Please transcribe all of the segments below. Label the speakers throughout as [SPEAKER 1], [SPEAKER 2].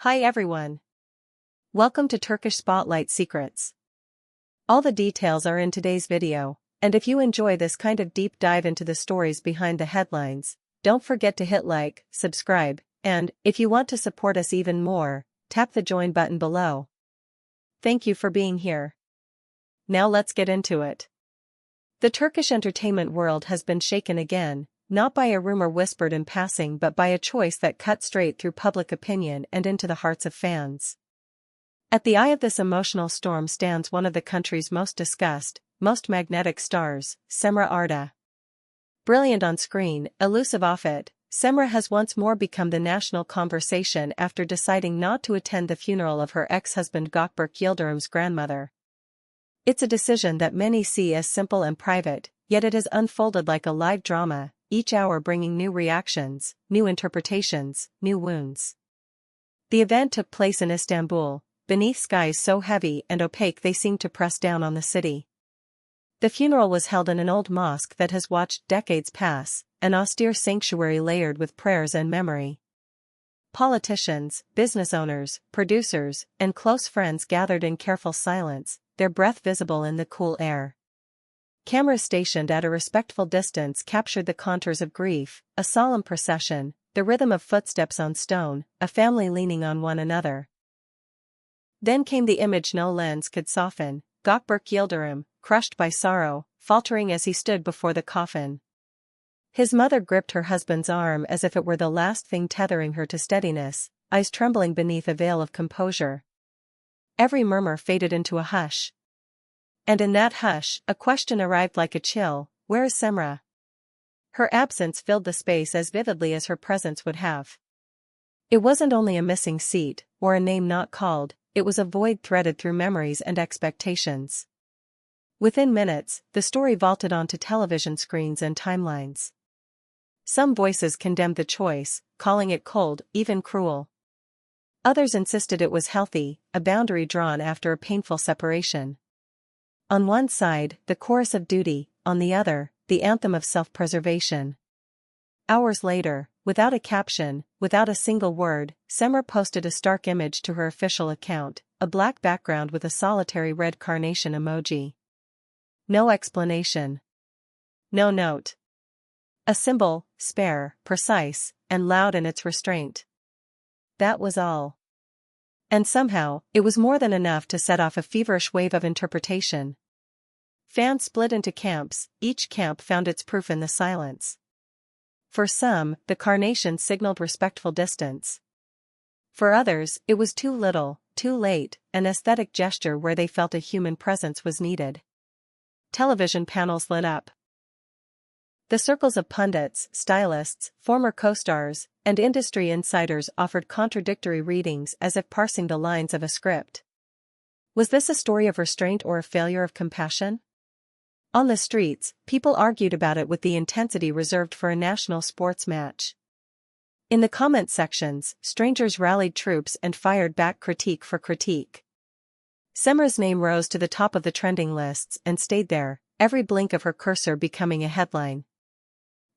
[SPEAKER 1] Hi everyone. Welcome to Turkish Spotlight Secrets. All the details are in today's video, and if you enjoy this kind of deep dive into the stories behind the headlines, don't forget to hit like, subscribe, and, if you want to support us even more, tap the join button below. Thank you for being here. Now let's get into it. The Turkish entertainment world has been shaken again, not by a rumor whispered in passing but by a choice that cut straight through public opinion and into the hearts of fans. At the eye of this emotional storm stands one of the country's most discussed, most magnetic stars, Cemre Arda. Brilliant on screen, elusive off it, Cemre has once more become the national conversation after deciding not to attend the funeral of her ex-husband Gökberk Yıldırım's grandmother. It's a decision that many see as simple and private, yet it has unfolded like a live drama, each hour bringing new reactions, new interpretations, new wounds. The event took place in Istanbul, beneath skies so heavy and opaque they seemed to press down on the city. The funeral was held in an old mosque that has watched decades pass, an austere sanctuary layered with prayers and memory. Politicians, business owners, producers, and close friends gathered in careful silence, their breath visible in the cool air. Cameras stationed at a respectful distance captured the contours of grief, a solemn procession, the rhythm of footsteps on stone, a family leaning on one another. Then came the image no lens could soften, Gökberk Yıldırım, crushed by sorrow, faltering as he stood before the coffin. His mother gripped her husband's arm as if it were the last thing tethering her to steadiness, eyes trembling beneath a veil of composure. Every murmur faded into a hush. And in that hush, a question arrived like a chill: where is Cemre? Her absence filled the space as vividly as her presence would have. It wasn't only a missing seat, or a name not called, it was a void threaded through memories and expectations. Within minutes, the story vaulted onto television screens and timelines. Some voices condemned the choice, calling it cold, even cruel. Others insisted it was healthy, a boundary drawn after a painful separation. On one side, the chorus of duty, on the other, the anthem of self-preservation. Hours later, without a caption, without a single word, Cemre posted a stark image to her official account, a black background with a solitary red carnation emoji. No explanation. No note. A symbol, spare, precise, and loud in its restraint. That was all. And somehow, it was more than enough to set off a feverish wave of interpretation. Fans split into camps, each camp found its proof in the silence. For some, the carnation signaled respectful distance. For others, it was too little, too late, an aesthetic gesture where they felt a human presence was needed. Television panels lit up. The circles of pundits, stylists, former co-stars, and industry insiders offered contradictory readings as if parsing the lines of a script. Was this a story of restraint or a failure of compassion? On the streets, people argued about it with the intensity reserved for a national sports match. In the comment sections, strangers rallied troops and fired back critique for critique. Cemre's name rose to the top of the trending lists and stayed there, every blink of her cursor becoming a headline.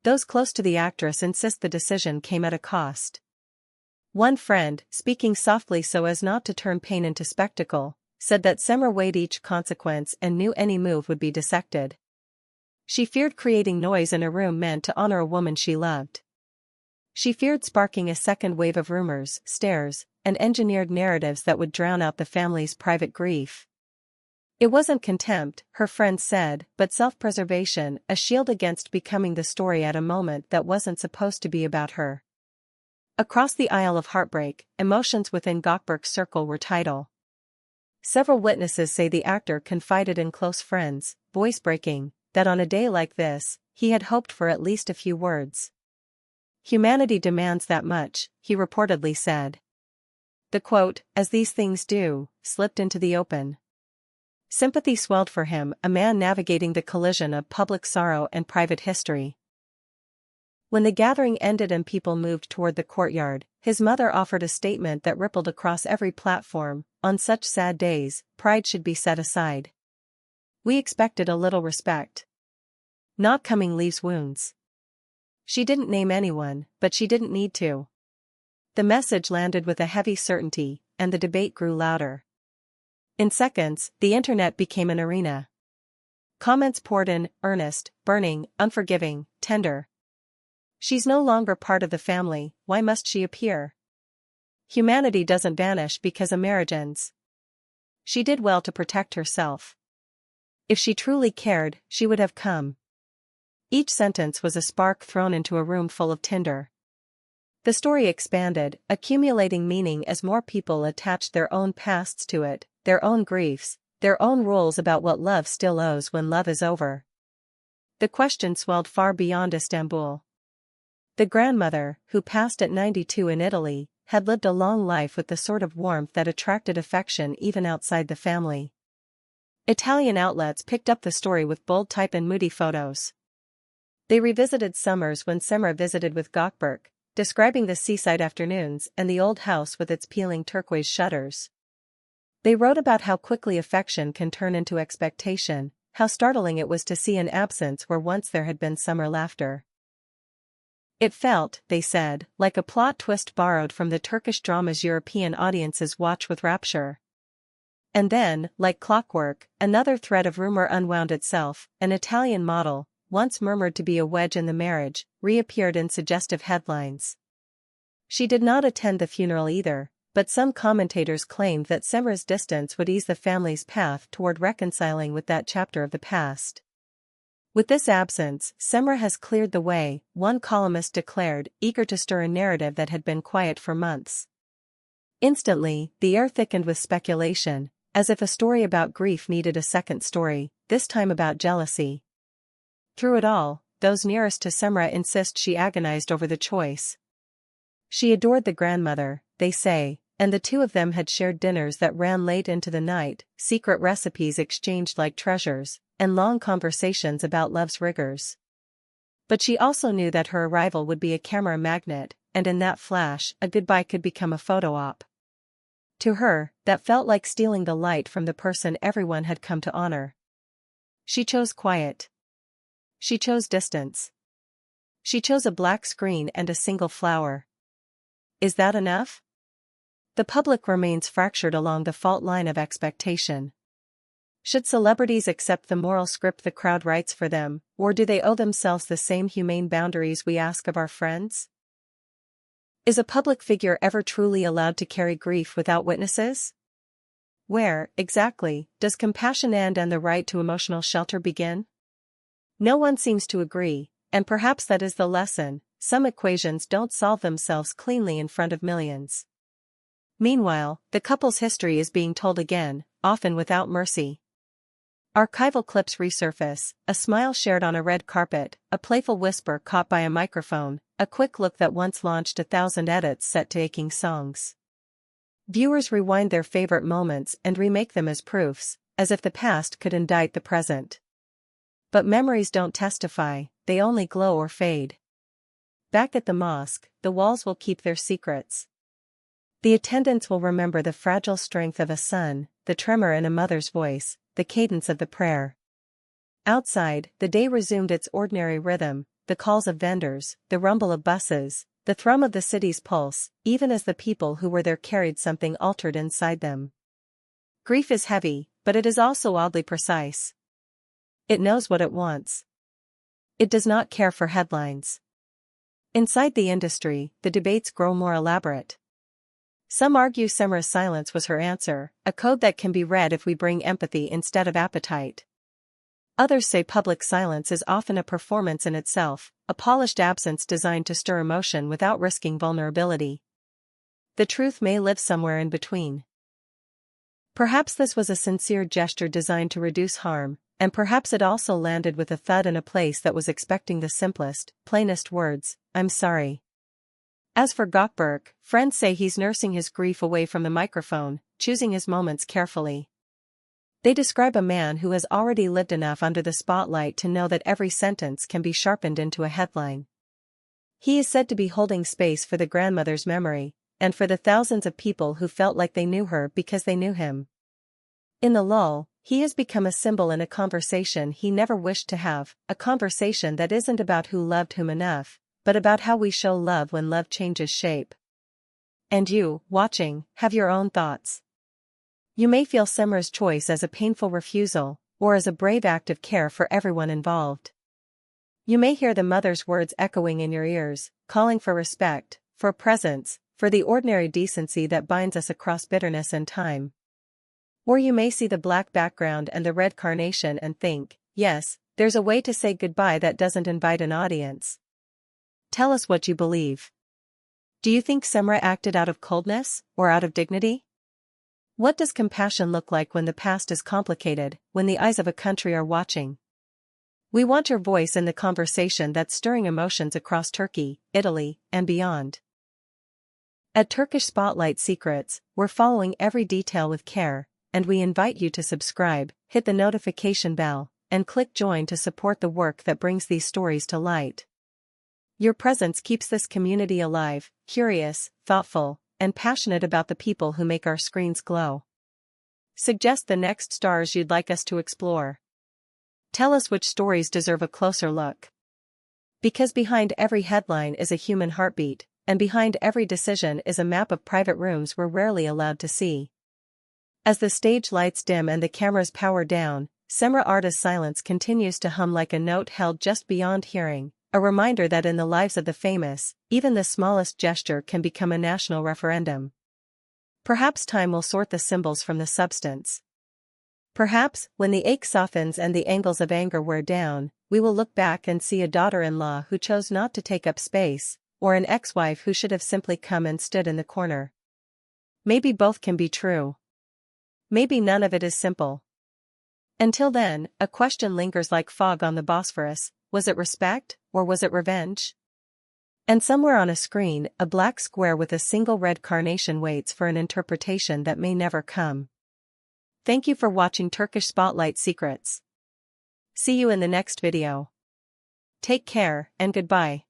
[SPEAKER 1] Those close to the actress insist the decision came at a cost. One friend, speaking softly so as not to turn pain into spectacle, said that Cemre weighed each consequence and knew any move would be dissected. She feared creating noise in a room meant to honor a woman she loved. She feared sparking a second wave of rumors, stares, and engineered narratives that would drown out the family's private grief. It wasn't contempt, her friends said, but self-preservation, a shield against becoming the story at a moment that wasn't supposed to be about her. Across the aisle of heartbreak, emotions within Gökberk's circle were tidal. Several witnesses say the actor confided in close friends, voice-breaking, that on a day like this, he had hoped for at least a few words. Humanity demands that much, he reportedly said. The quote, "as these things do," slipped into the open. Sympathy swelled for him, a man navigating the collision of public sorrow and private history. When the gathering ended and people moved toward the courtyard, his mother offered a statement that rippled across every platform: on such sad days, pride should be set aside. We expected a little respect. Not coming leaves wounds. She didn't name anyone, but she didn't need to. The message landed with a heavy certainty, and the debate grew louder. In seconds, the internet became an arena. Comments poured in, earnest, burning, unforgiving, tender. She's no longer part of the family, why must she appear? Humanity doesn't vanish because a marriage ends. She did well to protect herself. If she truly cared, she would have come. Each sentence was a spark thrown into a room full of tinder. The story expanded, accumulating meaning as more people attached their own pasts to it, their own griefs, their own rules about what love still owes when love is over. The question swelled far beyond Istanbul. The grandmother, who passed at 92 in Italy, had lived a long life with the sort of warmth that attracted affection even outside the family. Italian outlets picked up the story with bold type and moody photos. They revisited summers when Cemre visited with Gökberk, describing the seaside afternoons and the old house with its peeling turquoise shutters. They wrote about how quickly affection can turn into expectation, how startling it was to see an absence where once there had been summer laughter. It felt, they said, like a plot twist borrowed from the Turkish dramas European audiences watch with rapture. And then, like clockwork, another thread of rumor unwound itself. An Italian model, once murmured to be a wedge in the marriage, reappeared in suggestive headlines. She did not attend the funeral either, but some commentators claimed that Cemre's distance would ease the family's path toward reconciling with that chapter of the past. With this absence, Cemre has cleared the way, one columnist declared, eager to stir a narrative that had been quiet for months. Instantly, the air thickened with speculation, as if a story about grief needed a second story, this time about jealousy. Through it all, those nearest to Cemre insist she agonized over the choice. She adored the grandmother, they say, and the two of them had shared dinners that ran late into the night, secret recipes exchanged like treasures, and long conversations about love's rigors. But she also knew that her arrival would be a camera magnet, and in that flash, a goodbye could become a photo op. To her, that felt like stealing the light from the person everyone had come to honor. She chose quiet. She chose distance. She chose a black screen and a single flower. Is that enough? The public remains fractured along the fault line of expectation. Should celebrities accept the moral script the crowd writes for them, or do they owe themselves the same humane boundaries we ask of our friends? Is a public figure ever truly allowed to carry grief without witnesses? Where, exactly, does compassion end and the right to emotional shelter begin? No one seems to agree, and perhaps that is the lesson. Some equations don't solve themselves cleanly in front of millions. Meanwhile, the couple's history is being told again, often without mercy. Archival clips resurface, a smile shared on a red carpet, a playful whisper caught by a microphone, a quick look that once launched 1,000 edits set to aching songs. Viewers rewind their favorite moments and remake them as proofs, as if the past could indict the present. But memories don't testify, they only glow or fade. Back at the mosque, the walls will keep their secrets. The attendants will remember the fragile strength of a son, the tremor in a mother's voice, the cadence of the prayer. Outside, the day resumed its ordinary rhythm, the calls of vendors, the rumble of buses, the thrum of the city's pulse, even as the people who were there carried something altered inside them. Grief is heavy, but it is also oddly precise. It knows what it wants. It does not care for headlines. Inside the industry, the debates grow more elaborate. Some argue Cemre's silence was her answer, a code that can be read if we bring empathy instead of appetite. Others say public silence is often a performance in itself, a polished absence designed to stir emotion without risking vulnerability. The truth may live somewhere in between. Perhaps this was a sincere gesture designed to reduce harm, and perhaps it also landed with a thud in a place that was expecting the simplest, plainest words, "I'm sorry." As for Gökberk, friends say he's nursing his grief away from the microphone, choosing his moments carefully. They describe a man who has already lived enough under the spotlight to know that every sentence can be sharpened into a headline. He is said to be holding space for the grandmother's memory, and for the thousands of people who felt like they knew her because they knew him. In the lull, he has become a symbol in a conversation he never wished to have, a conversation that isn't about who loved whom enough, but about how we show love when love changes shape. And you, watching, have your own thoughts. You may feel Semra's choice as a painful refusal, or as a brave act of care for everyone involved. You may hear the mother's words echoing in your ears, calling for respect, for presence, for the ordinary decency that binds us across bitterness and time. Or you may see the black background and the red carnation and think, yes, there's a way to say goodbye that doesn't invite an audience. Tell us what you believe. Do you think Semra acted out of coldness, or out of dignity? What does compassion look like when the past is complicated, when the eyes of a country are watching? We want your voice in the conversation that's stirring emotions across Turkey, Italy, and beyond. At Turkish Spotlight Secrets, we're following every detail with care, and we invite you to subscribe, hit the notification bell, and click join to support the work that brings these stories to light. Your presence keeps this community alive, curious, thoughtful, and passionate about the people who make our screens glow. Suggest the next stars you'd like us to explore. Tell us which stories deserve a closer look. Because behind every headline is a human heartbeat, and behind every decision is a map of private rooms we're rarely allowed to see. As the stage lights dim and the cameras power down, Semra Arda's silence continues to hum like a note held just beyond hearing, a reminder that in the lives of the famous, even the smallest gesture can become a national referendum. Perhaps time will sort the symbols from the substance. Perhaps, when the ache softens and the angles of anger wear down, we will look back and see a daughter-in-law who chose not to take up space, or an ex-wife who should have simply come and stood in the corner. Maybe both can be true. Maybe none of it is simple. Until then, a question lingers like fog on the Bosphorus: was it respect, or was it revenge? And somewhere on a screen, a black square with a single red carnation waits for an interpretation that may never come. Thank you for watching Turkish Spotlight Secrets. See you in the next video. Take care, and goodbye.